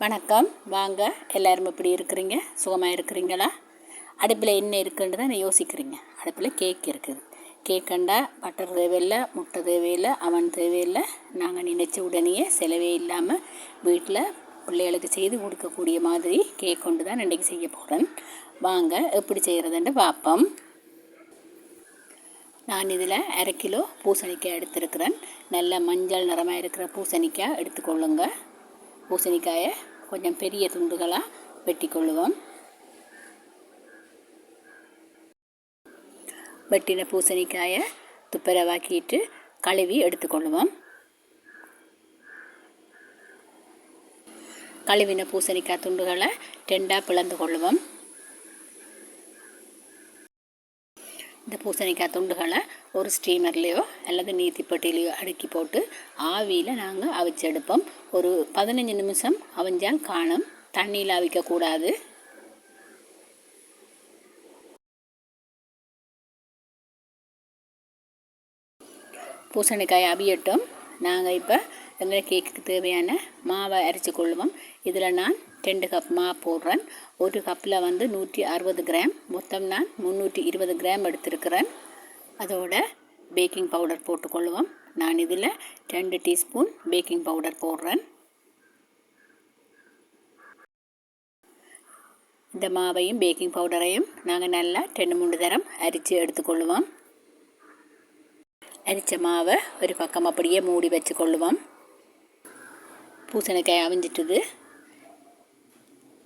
வணக்கம். வாங்க, எல்லோரும் எப்படி இருக்கிறீங்க? சுகமாக இருக்கிறீங்களா? அடுப்பில் என்ன இருக்குன்னு தான் யோசிக்கிறீங்க. அடுப்பில் கேக் இருக்குது. கேக்கண்டா பட்டர் தேவையில்லை, முட்டை தேவையில்லை, அவன் தேவையில்லை. நாங்கள் நினைச்ச உடனே செலவே இல்லாமல் வீட்டில் பிள்ளைகளுக்கு செய்து கொடுக்கக்கூடிய மாதிரி கேக் கொண்டு தான் இன்றைக்கி செய்ய போகிறேன். வாங்க எப்படி செய்கிறதுன்னு பார்ப்போம். நான் இதில் 1/2 கிலோ பூசணிக்காய் எடுத்துருக்கிறேன். நல்ல மஞ்சள் நிறமாக இருக்கிற பூசணிக்காய் எடுத்துக்கொள்ளுங்க. பூசணிக்காயை கொஞ்சம் பெரிய துண்டுகளாக வெட்டி கொள்ளுவோம். வெட்டின பூசணிக்காயை துப்புரவாக்கிட்டு கழுவி எடுத்துக்கொள்ளுவோம். கழுவின பூசணிக்காய் துண்டுகளை 2ஆக பிளந்து கொள்ளுவோம். இந்த பூசணிக்காய் துண்டுகளை ஒரு ஸ்டீமர்லேயோ அல்லது நீத்திப்பட்டிலையோ அடுக்கி போட்டு ஆவியில் நாங்கள் அவிச்சு எடுப்போம். ஒரு 15 நிமிஷம் அவிஞ்சால் காணும். தண்ணியில் அவிக்கக்கூடாது. பூசணிக்காய் அவியட்டும். நாங்கள் இப்போ எங்கள் கேக்குக்கு தேவையான மாவை அரைச்சி கொள்ளுவோம். இதில் நான் 2 கப் மாவு போடுறேன். ஒரு கப்பில் 160 கிராம், மொத்தம் நான் 320 கிராம் எடுத்துருக்கிறேன். அதோட பேக்கிங் பவுடர் போட்டுக்கொள்ளுவோம். நான் இதில் 2 டீஸ்பூன் பேக்கிங் பவுடர் போடுறேன். இந்த மாவையும் பேக்கிங் பவுடரையும் நாங்கள் நல்லா 2-3 தரம் அரித்து எடுத்துக்கொள்ளுவோம். அரித்த மாவை ஒரு பக்கம் அப்படியே மூடி வச்சு கொள்ளுவோம். பூசணிக்காய் அவிஞ்சிட்டுது.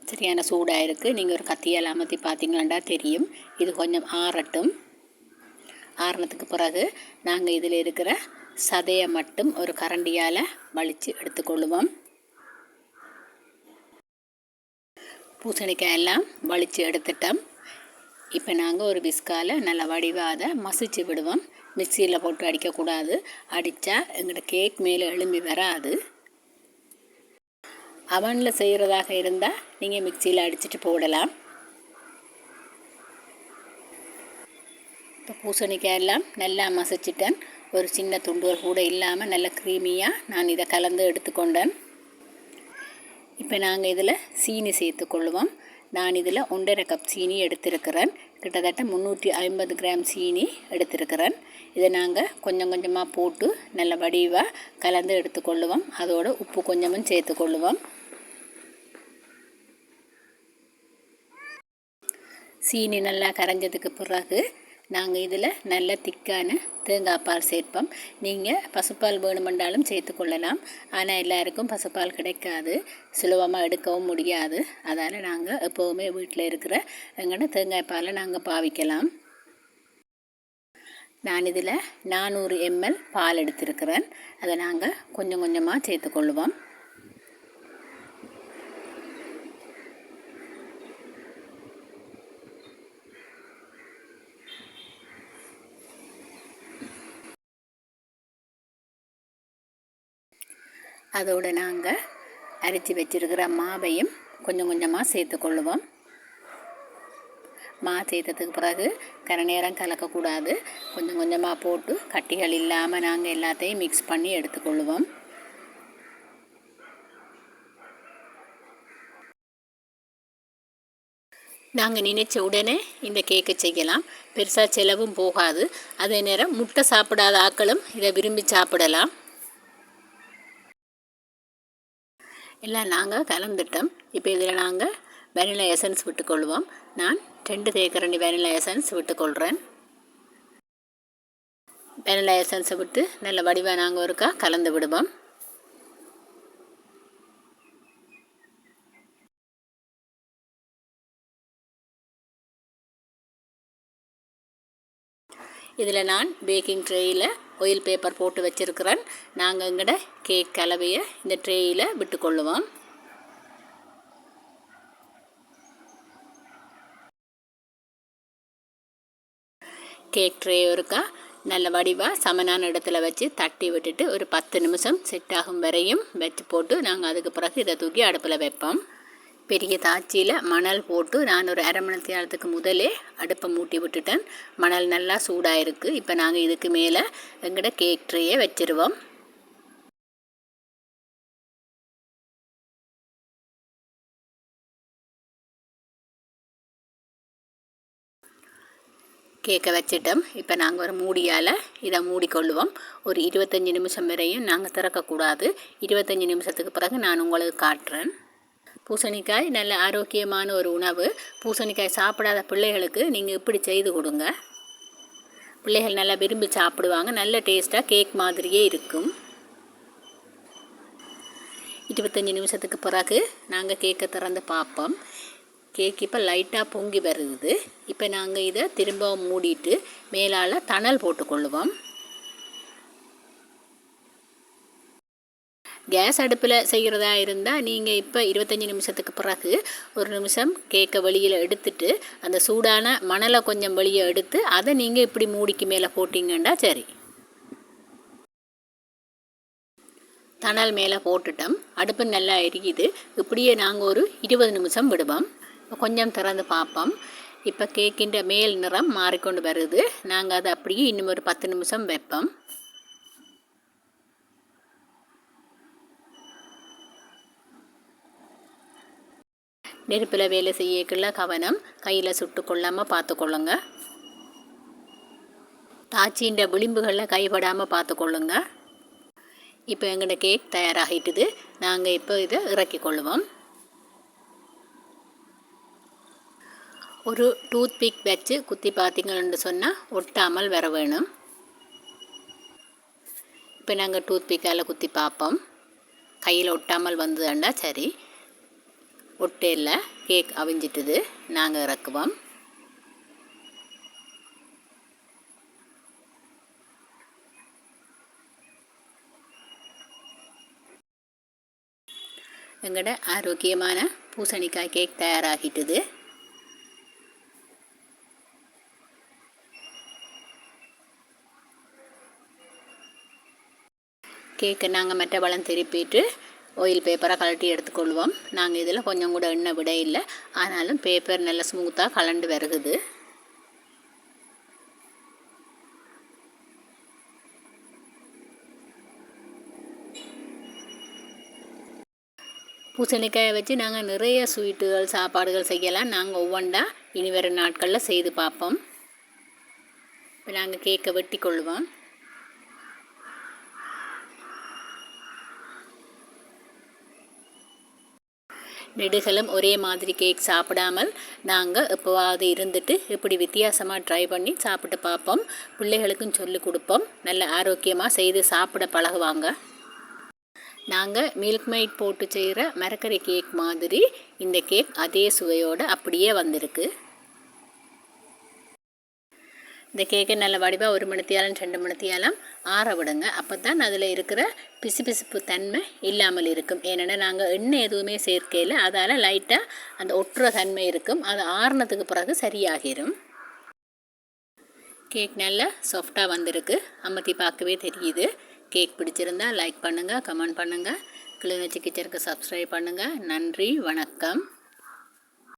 சரியான சூடாக இருக்குது. நீங்கள் ஒரு கத்தியால் அமர்த்தி பார்த்தீங்களாண்டா தெரியும். இது கொஞ்சம் ஆறட்டும். ஆறினத்துக்கு பிறகு நாங்கள் இதில் இருக்கிற சதையை மட்டும் ஒரு கரண்டியால் வலித்து எடுத்துக்கொள்ளுவோம். பூசணிக்காய் எல்லாம் வலித்து எடுத்துட்டோம். இப்போ நாங்கள் ஒரு விஸ்கால் நல்லா வடிவாக அதை மசிச்சு விடுவோம். மிக்சியில் போட்டு அடிக்கக்கூடாது. அடித்தா எங்களோட கேக் மேலே எழும்பி வராது. அவனில் செய்கிறதாக இருந்தால் நீங்கள் மிக்சியில் அடிச்சுட்டு போடலாம். இப்போ பூசணிக்காய் எல்லாம் நல்லா மசிச்சிட்டேன். ஒரு சின்ன துண்டுகள் கூட இல்லாமல் நல்ல க்ரீமியாக நான் இதை கலந்து எடுத்துக்கொண்டேன். இப்போ நாங்கள் இதில் சீனி சேர்த்துக்கொள்ளுவோம். நான் இதில் 1½ கப் சீனி எடுத்திருக்கிறேன். கிட்டத்தட்ட 350 கிராம் சீனி எடுத்திருக்கிறேன். இதை நாங்கள் கொஞ்சம் கொஞ்சமாக போட்டு நல்ல வடிவாக கலந்து எடுத்துக்கொள்ளுவோம். அதோடு உப்பு கொஞ்சமும் சேர்த்துக்கொள்ளுவோம். சீனி நல்லா கரைஞ்சதுக்கு பிறகு நாங்கள் இதில் நல்ல திக்கான தேங்காய் பால் சேர்ப்போம். நீங்கள் பசுப்பால் வேணுமென்றாலும் சேர்த்துக்கொள்ளலாம். ஆனால் எல்லாருக்கும் பசுப்பால் கிடைக்காது, சுலபமாக எடுக்கவும் முடியாது. அதால் நாங்கள் எப்போவுமே வீட்டில் இருக்கிற எங்களோட தேங்காய் பாலை நாங்கள் பாவிக்கலாம். நான் இதில் 400 ml பால் எடுத்திருக்கிறேன். அதை நாங்கள் கொஞ்சம் கொஞ்சமாக சேர்த்துக்கொள்ளுவோம். அதோடு நாங்கள் அரைச்சி வச்சுருக்கிற மாவையும் கொஞ்சம் கொஞ்சமாக சேர்த்துக்கொள்ளுவோம். மா சேர்த்ததுக்கு பிறகு கரை நேரம் கலக்கக்கூடாது. கொஞ்சம் கொஞ்சமாக போட்டு கட்டிகள் இல்லாமல் நாங்கள் எல்லாத்தையும் மிக்ஸ் பண்ணி எடுத்துக்கொள்ளுவோம். நாங்கள் நினைச்ச உடனே இந்த கேக்கை செய்யலாம். பெருசாக செலவும் போகாது. அதே நேரம் முட்டை சாப்பிடாத ஆட்களும் இதை விரும்பி சாப்பிடலாம். எல்லாம் நாங்கள் கலந்துட்டோம். இப்போ இதில் நாங்கள் வெனிலா எசன்ஸ் விட்டுக்கொள்வோம். நான் 2 தேக்கரண்டி வெனிலா எசன்ஸ் விட்டுக்கொள்கிறேன். வெனிலா எசன்ஸை விட்டு நல்ல வடிவாக நாங்கள் ஒருக்கா கலந்து விடுவோம். இதில் நான் பேக்கிங் ட்ரேயில் ஆயில் பேப்பர் போட்டு வச்சுருக்கிறேன். நாங்கள் எங்கட கேக் கலவையை இந்த ட்ரேயில் விட்டுக்கொள்ளுவோம். கேக் ட்ரே ஒருக்கா நல்ல வடிவாக சமனான இடத்துல வச்சு தட்டி விட்டுட்டு ஒரு 10 நிமிஷம் செட் ஆகும் வரையும் வச்சு போட்டு நாங்கள் அதுக்கு பிறகு இதை தூக்கி அடுப்பில் வைப்போம். பெரிய தாச்சியில் மணல் போட்டு நான் ஒரு 1/2 மணி நேரத்துக்கு முதலே அடுப்பை மூட்டி விட்டுட்டேன். மணல் நல்லா சூடாக இருக்குது. இப்போ நாங்கள் இதுக்கு மேலே எங்களோட கேக் ட்ரேயை வச்சுருவோம். கேக்கை வச்சிட்டோம். இப்போ நாங்கள் ஒரு மூடியால் இதை மூடிக்கொள்ளுவோம். ஒரு 25 நிமிஷம் வரையும் நாங்கள் திறக்கக்கூடாது. 25 நிமிஷத்துக்கு பிறகு நான் உங்களுக்கு காட்டுறேன். பூசணிக்காய் நல்ல ஆரோக்கியமான ஒரு உணவு. பூசணிக்காய் சாப்பிடாத பிள்ளைகளுக்கு நீங்கள் இப்படி செய்து கொடுங்க. பிள்ளைகள் நல்லா விரும்பி சாப்பிடுவாங்க. நல்ல டேஸ்ட்டாக கேக் மாதிரியே இருக்கும். 25 நிமிஷத்துக்கு பிறகு நாங்கள் கேக்கை திறந்து பார்ப்போம். கேக் இப்போ லைட்டாக பொங்கி வருது. இப்போ நாங்கள் இதை திரும்ப மூடிட்டு மேலால் தணல் போட்டுக்கொள்ளுவோம். கேஸ் அடுப்பில் செய்கிறதா இருந்தால் நீங்கள் இப்போ 25 நிமிஷத்துக்கு பிறகு ஒரு நிமிஷம் கேக்கை வெளியில் எடுத்துட்டு அந்த சூடான மணலை கொஞ்சம் வெளியே எடுத்து அதை நீங்கள் இப்படி மூடிக்கு மேலே போட்டிங்கன்னா சரி. தணல் மேலே போட்டுட்டோம். அடுப்பு நல்லா எரியுது. இப்படியே நாங்கள் ஒரு 20 நிமிஷம் விடுவோம். கொஞ்சம் திறந்து பார்ப்போம். இப்போ கேக்கின்ற மேல் நிறம் மாறிக்கொண்டு வருது. நாங்கள் அதை அப்படியே இன்னும் ஒரு 10 நிமிஷம் வைப்போம். நெருப்பில் வேலை செய்யக்குள்ள கவனம், கையில் சுட்டு கொள்ளாமல் பார்த்துக்கொள்ளுங்க. தாச்சின்ற விளிம்புகளில் கைப்படாமல் பார்த்துக்கொள்ளுங்க. இப்போ எங்களோட கேக் தயாராகிட்டுது. நாங்கள் இப்போ இதை இறக்கி கொள்ளுவோம். ஒரு டூத் பிக் வச்சு குத்தி பார்த்தீங்கன்னு சொன்னால் ஒட்டாமல் வர வேணும். இப்போ நாங்கள் டூத் பிக்கால் குத்தி பார்ப்போம். கையில் ஒட்டாமல் வந்ததுண்டா சரி. ஒட்டையில் கேக் அவிஞ்சிட்டுது. நாங்கள் இறக்குவோம். எங்களோட ஆரோக்கியமான பூசணிக்காய் கேக் தயாராகிட்டுது. கேக்கை நாங்கள் மற்ற பழம் திருப்பிட்டு ஆயில் பேப்பரை கலட்டி எடுத்துக்கொள்வோம். நாங்கள் இதில் கொஞ்சம் கூட எண்ணெய் விட இல்லை. ஆனாலும் பேப்பர் நல்லா ஸ்மூத்தாக கலண்டு வருகுது. பூசணிக்காயை வச்சு நாங்கள் நிறைய ஸ்வீட்டுகள் சாப்பாடுகள் செய்யலாம். நாங்கள் ஒவ்வொன்றா இனி வரும் நாட்களில் செய்து பார்ப்போம். இப்போ நாங்கள் கேக்கை வெட்டி கொள்வோம். நெடுகளும் ஒரே மாதிரி கேக் சாப்பிடாமல் நாங்கள் எப்போவாவது இருந்துட்டு இப்படி வித்தியாசமாக ட்ரை பண்ணி சாப்பிட்டு பார்ப்போம். பிள்ளைகளுக்கும் சொல்லிக் கொடுப்போம். நல்ல ஆரோக்கியமாக செய்து சாப்பிட பழகுவாங்க. நாங்கள் மில்க் மெய்ட் போட்டு செய்கிற மரக்கறி கேக் மாதிரி இந்த கேக் அதே சுவையோடு அப்படியே வந்திருக்கு. இந்த கேக்கை நல்ல வடிவாக 1 மணித்தியாலம் 2 மணித்தியாலம் ஆற விடுங்க. அப்போ தான் அதில் இருக்கிற பிசுபிசுப்பு தன்மை இல்லாமல் இருக்கும். ஏன்னா நாங்கள் எண்ணெய் எதுவுமே சேர்க்கையில் அதால் லைட்டாக அந்த ஒட்டுற தன்மை இருக்கும். அது ஆறுனதுக்கு பிறகு சரியாகிடும். கேக் நல்லா சாஃப்டாக வந்திருக்கு. அம்மத்தி பார்க்கவே தெரியுது. கேக் பிடிச்சிருந்தால் லைக் பண்ணுங்கள், கமெண்ட் பண்ணுங்கள். கிளிநொச்சி கிச்சனுக்கு சப்ஸ்கிரைப் பண்ணுங்கள். நன்றி, வணக்கம்.